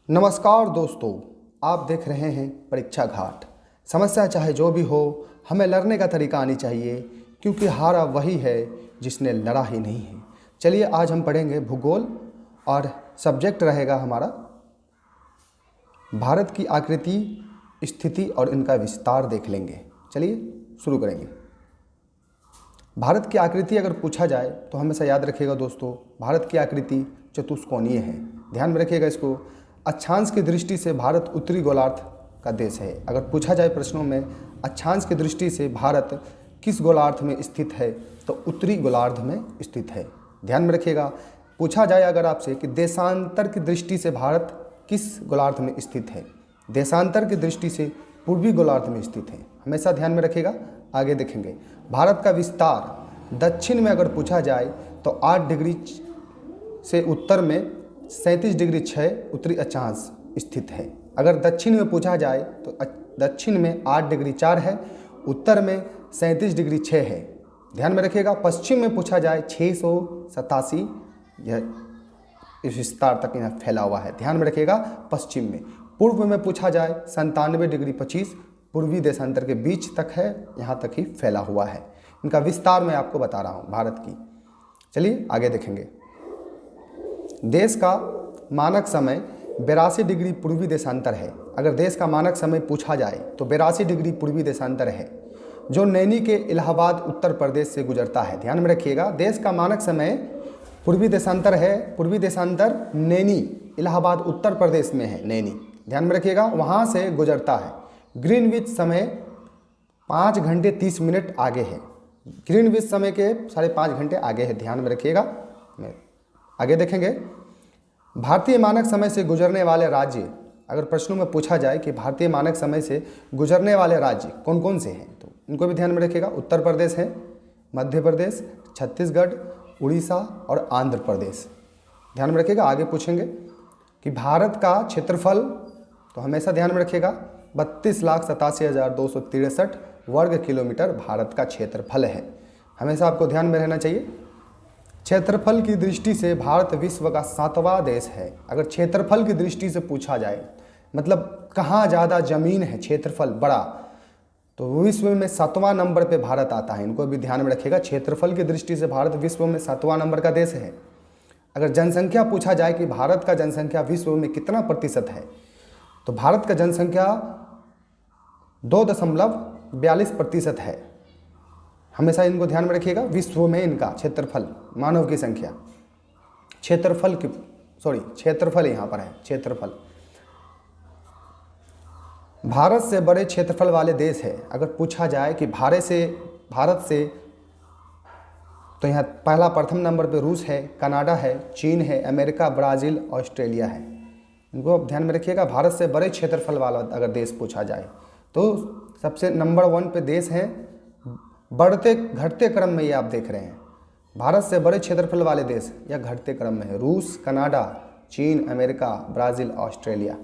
नमस्कार दोस्तों, आप देख रहे हैं परीक्षा घाट। समस्या चाहे जो भी हो, हमें लड़ने का तरीका आनी चाहिए, क्योंकि हारा वही है जिसने लड़ा ही नहीं है। चलिए आज हम पढ़ेंगे भूगोल और सब्जेक्ट रहेगा हमारा भारत की आकृति, स्थिति और इनका विस्तार देख लेंगे। चलिए शुरू करेंगे। भारत की आकृति अगर पूछा जाए तो हमेशा याद रखिएगा दोस्तों, भारत की आकृति चतुष्कोणीय है। ध्यान में रखिएगा इसको। अक्षांश की दृष्टि से भारत उत्तरी गोलार्ध का देश है। अगर पूछा जाए प्रश्नों में अक्षांश की दृष्टि से भारत किस गोलार्ध में स्थित है, तो उत्तरी गोलार्ध में स्थित है। ध्यान में रखिएगा। पूछा जाए अगर आपसे कि देशांतर की दृष्टि से भारत किस गोलार्ध में स्थित है, देशांतर की दृष्टि से पूर्वी गोलार्ध में स्थित है। हमेशा ध्यान में रखिएगा। आगे देखेंगे भारत का विस्तार दक्षिण में अगर पूछा जाए तो 8 डिग्री से उत्तर में 37 डिग्री 6 उत्तरी अक्षांश स्थित है। अगर दक्षिण में पूछा जाए तो दक्षिण में 8 डिग्री 4 है, उत्तर में 37 डिग्री 6 है। ध्यान में रखिएगा। पश्चिम में पूछा जाए 687, यह इस विस्तार तक यहाँ फैला हुआ है। ध्यान में रखिएगा पश्चिम में। पूर्व में पूछा जाए 97 डिग्री 25 पूर्वी देशांतर के बीच तक है, यहाँ तक ही फैला हुआ है। इनका विस्तार मैं आपको बता रहा हूँ भारत की। चलिए आगे देखेंगे। देश का मानक समय 82 डिग्री पूर्वी देशांतर है। अगर देश का मानक समय पूछा जाए तो 82 डिग्री पूर्वी देशांतर है, जो नैनी के इलाहाबाद उत्तर प्रदेश से गुजरता है। ध्यान में रखिएगा। देश का मानक समय पूर्वी देशांतर है। पूर्वी देशांतर नैनी इलाहाबाद उत्तर प्रदेश में है। नैनी, ध्यान में रखिएगा, वहाँ से गुजरता है। ग्रीनविच समय 5 घंटे 30 मिनट आगे है। ग्रीनविच समय के 5.5 घंटे आगे है। ध्यान में रखिएगा। आगे देखेंगे। भारतीय मानक समय से गुजरने वाले राज्य, अगर प्रश्नों में पूछा जाए कि भारतीय मानक समय से गुजरने वाले राज्य कौन कौन से हैं, तो इनको भी ध्यान में रखिएगा। उत्तर प्रदेश है, मध्य प्रदेश, छत्तीसगढ़, उड़ीसा और आंध्र प्रदेश। ध्यान में रखिएगा। आगे पूछेंगे कि भारत का क्षेत्रफल, तो हमेशा ध्यान में रखिएगा 32,87,263 वर्ग किलोमीटर भारत का क्षेत्रफल है। हमेशा आपको ध्यान में रहना चाहिए। क्षेत्रफल की दृष्टि से भारत विश्व का 7वां देश है। अगर क्षेत्रफल की दृष्टि से पूछा जाए, मतलब कहाँ ज़्यादा ज़मीन है, क्षेत्रफल बड़ा, तो विश्व में 7वां नंबर पे भारत आता है। इनको भी ध्यान में रखिएगा। क्षेत्रफल की दृष्टि से भारत विश्व में 7वां नंबर का देश है। अगर जनसंख्या पूछा जाए कि भारत का जनसंख्या विश्व में कितना प्रतिशत है, तो भारत का जनसंख्या 2.42% है। हमेशा इनको ध्यान में रखिएगा। विश्व में इनका क्षेत्रफल, मानव की संख्या, क्षेत्रफल यहाँ पर है। क्षेत्रफल भारत से बड़े क्षेत्रफल वाले देश है। अगर पूछा जाए कि भारत से तो यहाँ पहला प्रथम नंबर पे रूस है, कनाडा है, चीन है, अमेरिका, ब्राज़ील, ऑस्ट्रेलिया है। इनको ध्यान में रखिएगा। भारत से बड़े क्षेत्रफल वाला अगर देश पूछा जाए तो सबसे नंबर 1 पे देश है। बढ़ते घटते क्रम में ये आप देख रहे हैं। भारत से बड़े क्षेत्रफल वाले देश या घटते क्रम में है। रूस, कनाडा, चीन, अमेरिका, ब्राज़ील, ऑस्ट्रेलिया।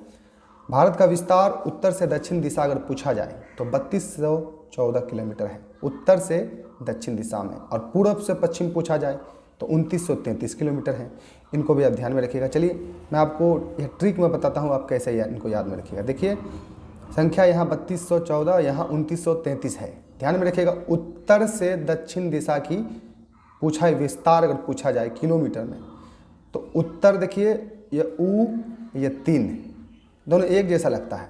भारत का विस्तार उत्तर से दक्षिण दिशा अगर पूछा जाए तो 3214 किलोमीटर है, उत्तर से दक्षिण दिशा में। और पूर्व से पश्चिम पूछा जाए तो 2933 किलोमीटर है। इनको भी आप ध्यान में रखिएगा। चलिए मैं आपको यह ट्रिक में बताता हूँ, आप कैसे इनको याद में रखिएगा। देखिए संख्या यहाँ 3214, यहाँ 2933 है। ध्यान में रखिएगा। उत्तर से दक्षिण दिशा की पूछा है विस्तार अगर पूछा जाए किलोमीटर में, तो उत्तर देखिए ये ये 3 दोनों एक जैसा लगता है।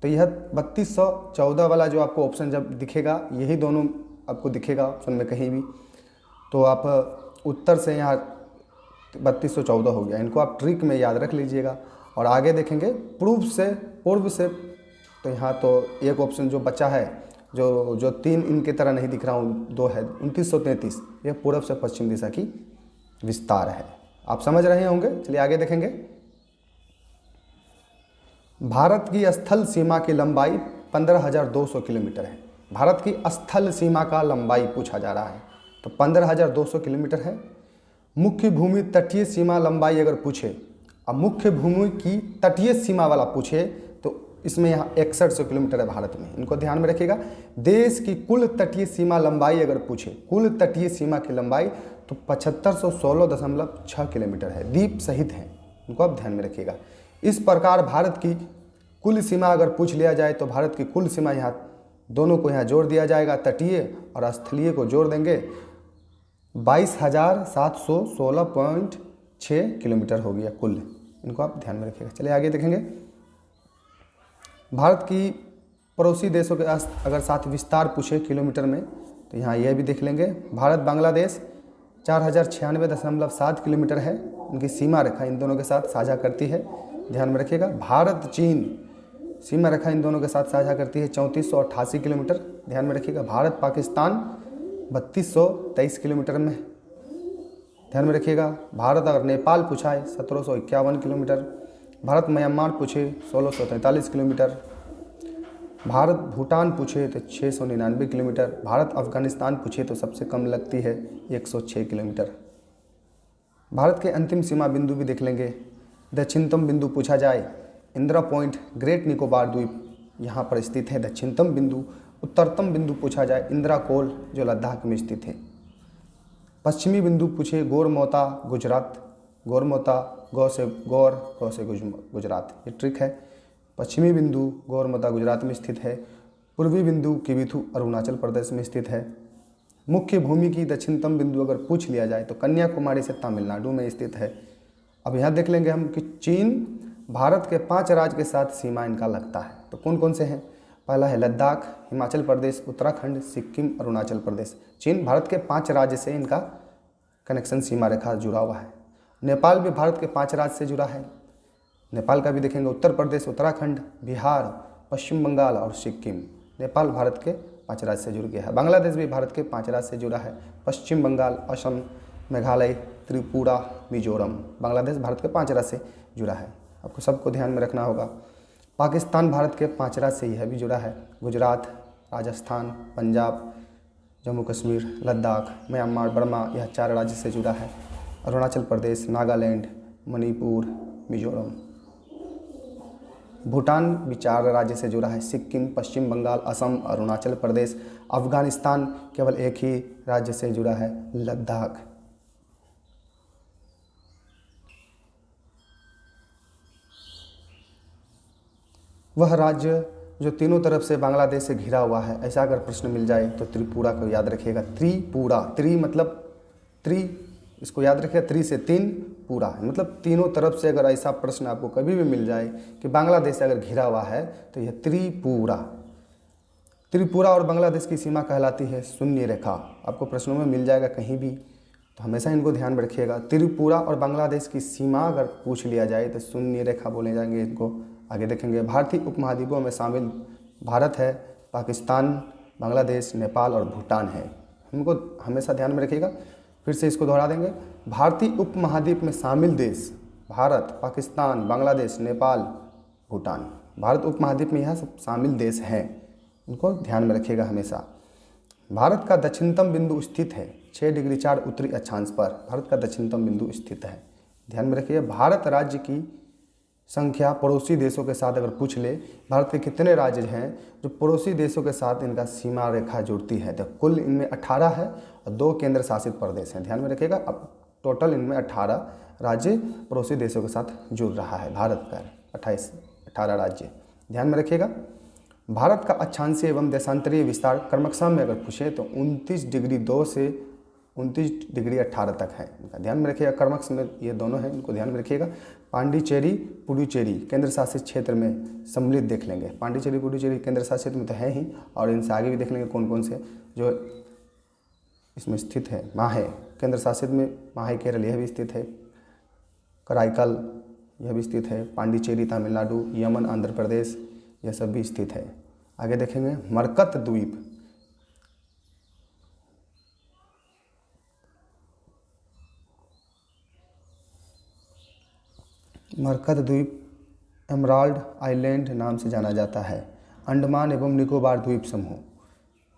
तो यह 3214 वाला जो आपको ऑप्शन जब दिखेगा, यही दोनों आपको दिखेगा ऑप्शन में कहीं भी, तो आप उत्तर से यहाँ 3214 हो गया। इनको आप ट्रिक में याद रख लीजिएगा। और आगे देखेंगे पूर्व से तो यहाँ तो एक ऑप्शन जो बचा है, जो 3 इनके तरह नहीं दिख रहा हूँ, 2 है, 2933, यह पूर्व से पश्चिम दिशा की विस्तार है। आप समझ रहे होंगे। चलिए आगे देखेंगे। भारत की स्थल सीमा की लंबाई 15,200 किलोमीटर है। भारत की स्थल सीमा का लंबाई पूछा जा रहा है तो 15,200 किलोमीटर है। मुख्य भूमि तटीय सीमा लंबाई अगर पूछे, अब मुख्य भूमि की तटीय सीमा वाला पूछे तो इसमें यहाँ 6100 किलोमीटर है भारत में। इनको ध्यान में रखिएगा। देश की कुल तटीय सीमा लंबाई अगर पूछे, कुल तटीय सीमा की लंबाई तो 7516.6 किलोमीटर है। द्वीप सहित है। इनको आप ध्यान में रखिएगा। इस प्रकार भारत की कुल सीमा अगर पूछ लिया जाए तो भारत की कुल सीमा यहाँ दोनों को यहाँ जोड़ दिया जाएगा, तटीय और स्थलीय को जोड़ देंगे, 22,716.6 किलोमीटर हो गया कुल। इनको आप ध्यान में रखिएगा। चलिए आगे देखेंगे। भारत की पड़ोसी देशों के अगर साथ विस्तार पूछे किलोमीटर में तो यहाँ यह भी देख लेंगे। भारत बांग्लादेश 4096.7 किलोमीटर है, उनकी सीमा रेखा इन दोनों के साथ साझा करती है, ध्यान में रखिएगा। भारत चीन सीमा रेखा इन दोनों के साथ साझा करती है 3488 किलोमीटर, ध्यान में रखिएगा। भारत पाकिस्तान 3223 किलोमीटर में, ध्यान में रखिएगा। भारत अगर नेपाल पूछा है 1751 किलोमीटर, भारत म्यांमार पूछे 1643 किलोमीटर, भारत भूटान पूछे तो 699 किलोमीटर, भारत अफगानिस्तान पूछे तो सबसे कम लगती है 106 किलोमीटर। भारत के अंतिम सीमा बिंदु भी देख लेंगे। दक्षिणतम बिंदु पूछा जाए, इंदिरा पॉइंट ग्रेट निकोबार द्वीप यहाँ पर स्थित है दक्षिणतम बिंदु। उत्तरतम बिंदु पूछा जाए, इंदिरा कोल जो लद्दाख में स्थित है। पश्चिमी बिंदु पूछे, गोरमोता गुजरात, गोरमोता गौ से गौर, गौ से गुजरात, ये ट्रिक है। पश्चिमी बिंदु गोरमोता गुजरात में स्थित है। पूर्वी बिंदु किबिथु अरुणाचल प्रदेश में स्थित है। मुख्य भूमि की दक्षिणतम बिंदु अगर पूछ लिया जाए तो कन्याकुमारी से तमिलनाडु में स्थित है। अब यहाँ देख लेंगे हम कि चीन भारत के 5 राज्य के साथ सीमा इनका लगता है, तो कौन कौन से हैं? पहला है लद्दाख, हिमाचल प्रदेश, उत्तराखंड, सिक्किम, अरुणाचल प्रदेश। चीन भारत के 5 राज्य से इनका कनेक्शन सीमा रेखा जुड़ा हुआ है। नेपाल भी भारत के 5 राज्य से जुड़ा है। नेपाल का भी देखेंगे, उत्तर प्रदेश, उत्तराखंड, बिहार, पश्चिम बंगाल और सिक्किम। नेपाल भारत के 5 राज्य से जुड़ गया है। बांग्लादेश भी भारत के 5 राज्य से जुड़ा है, पश्चिम बंगाल, असम, मेघालय, त्रिपुरा, मिजोरम। बांग्लादेश भारत के 5 राज्य से जुड़ा है, आपको सबको ध्यान में रखना होगा। पाकिस्तान भारत के 5 राज्य से यह भी जुड़ा है, गुजरात, राजस्थान, पंजाब, जम्मू कश्मीर, लद्दाख, म्यांमार, बर्मा, यह 4 राज्य से जुड़ा है। अरुणाचल प्रदेश, नागालैंड, मणिपुर, मिजोरम। भूटान भी 4 राज्य से जुड़ा है, सिक्किम, पश्चिम बंगाल, असम, अरुणाचल प्रदेश। अफगानिस्तान केवल एक ही राज्य से जुड़ा है, लद्दाख। वह राज्य जो तीनों तरफ से बांग्लादेश से घिरा हुआ है, ऐसा अगर प्रश्न मिल जाए तो त्रिपुरा को याद रखिएगा। त्रिपुरा, त्रि मतलब त्रि, इसको याद रखिएगा, त्रि से 3, पूरा मतलब तीनों तरफ से। अगर ऐसा प्रश्न आपको कभी भी मिल जाए कि बांग्लादेश से अगर घिरा हुआ है तो यह त्रिपुरा। त्रिपुरा और बांग्लादेश की सीमा कहलाती है शून्य रेखा। आपको प्रश्नों में मिल जाएगा कहीं भी, तो हमेशा इनको ध्यान में रखिएगा। त्रिपुरा और बांग्लादेश की सीमा अगर पूछ लिया जाए तो शून्य रेखा बोले जाएंगे इनको। आगे देखेंगे, भारतीय उपमहाद्वीपों में शामिल भारत है, पाकिस्तान, बांग्लादेश, नेपाल और भूटान है। इनको हमेशा ध्यान में रखिएगा। फिर से इसको दोहरा देंगे, भारतीय उपमहाद्वीप में शामिल देश भारत, पाकिस्तान, बांग्लादेश, नेपाल, भूटान। भारत उपमहाद्वीप में यह सब शामिल देश हैं, इनको ध्यान में रखिएगा हमेशा। भारत का दक्षिणतम बिंदु स्थित है 6 डिग्री 4 उत्तरी अक्षांश पर। भारत का दक्षिणतम बिंदु स्थित है, ध्यान में रखिए। भारत राज्य की संख्या पड़ोसी देशों के साथ अगर पूछ ले, भारत के कितने राज्य हैं जो पड़ोसी देशों के साथ इनका सीमा रेखा जुड़ती है, तो कुल इनमें 18 है और 2 केंद्र शासित प्रदेश हैं, ध्यान में रखिएगा। अब टोटल इनमें 18 राज्य पड़ोसी देशों के साथ जुड़ रहा है। भारत का 18 राज्य, ध्यान में रखिएगा। भारत का अक्षांशीय एवं देशांतरीय विस्तार क्रमशः में अगर पूछे तो 29 डिग्री 2 से 29 डिग्री 18 तक है, इनका ध्यान में रखिएगा। क्रमशः में ये दोनों हैं, इनको ध्यान में रखिएगा। पांडिचेरी, पुडुचेरी केंद्र शासित क्षेत्र में सम्मिलित देख लेंगे। पांडिचेरी, पुडुचेरी केंद्र शासित में तो है ही, और इनसे आगे भी देख लेंगे कौन कौन से जो इसमें स्थित है। माहे केंद्र शासित में, माहे केरल यह भी स्थित है, कराईकल यह भी स्थित है, पांडिचेरी तमिलनाडु, यमन आंध्र प्रदेश यह सब भी स्थित है। आगे देखेंगे मरकत द्वीप, मरकत द्वीप एमराल्ड आइलैंड नाम से जाना जाता है। अंडमान एवं निकोबार द्वीप समूह,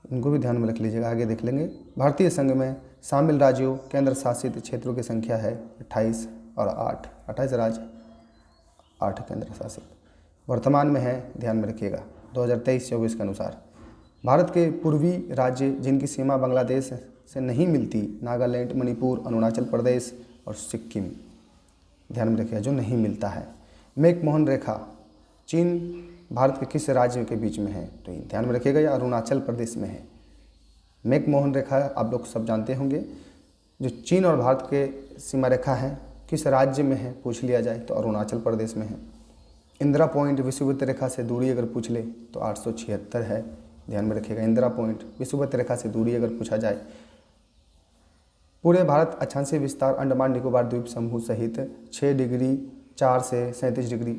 इनको भी ध्यान में रख लीजिएगा। आगे देख लेंगे भारतीय संघ में शामिल राज्यों केंद्र शासित क्षेत्रों की संख्या है 28 और 8, 28 राज्य, 8 केंद्र शासित वर्तमान में है, ध्यान में रखिएगा 2023-24 के अनुसार। भारत के पूर्वी राज्य जिनकी सीमा बांग्लादेश से नहीं मिलती, नागालैंड, मणिपुर, अरुणाचल प्रदेश और सिक्किम। ध्यान में रखिएगा, जो नहीं मिलता है। मैकमोहन रेखा चीन भारत के किस राज्य के बीच में है? तो ये ध्यान में रखिएगा, यह अरुणाचल प्रदेश में है। मैकमोहन रेखा आप लोग सब जानते होंगे, जो चीन और भारत के सीमा रेखा है, किस राज्य में है पूछ लिया जाए तो अरुणाचल प्रदेश में है। इंदिरा पॉइंट विषुवत रेखा से दूरी अगर पूछ ले तो 876 है। ध्यान में रखिएगा, इंदिरा पॉइंट विषुवत रेखा से दूरी अगर पूछा जाए। पूरे भारत अक्षांशीय विस्तार अंडमान निकोबार द्वीप समूह सहित 6 डिग्री 4 से 37 डिग्री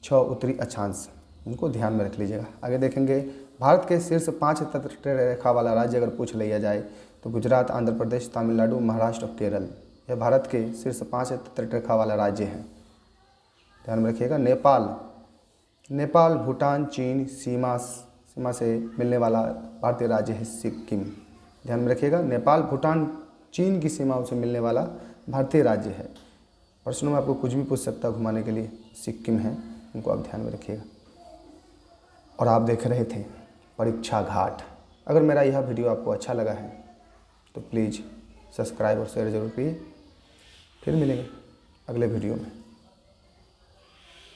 6 उत्तरी अक्षांश, इनको ध्यान में रख लीजिएगा। आगे देखेंगे, भारत के शीर्ष 5 तटीय रेखा वाला राज्य अगर पूछ लिया जाए तो गुजरात, आंध्र प्रदेश, तमिलनाडु, महाराष्ट्र और केरल, यह भारत के शीर्ष 5 तटीय रेखा वाला राज्य है। ध्यान में रखिएगा। नेपाल, भूटान, चीन सीमा से मिलने वाला भारतीय राज्य है सिक्किम। ध्यान में रखिएगा, नेपाल, भूटान, चीन की सीमाओं से मिलने वाला भारतीय राज्य है। प्रश्नों में आपको कुछ भी पूछ सकता है घुमाने के लिए, सिक्किम है, इनको आप ध्यान में रखिएगा। और आप देख रहे थे परीक्षा घाट। अगर मेरा यह वीडियो आपको अच्छा लगा है तो प्लीज़ सब्सक्राइब और शेयर जरूर कीजिए। फिर मिलेंगे अगले वीडियो में।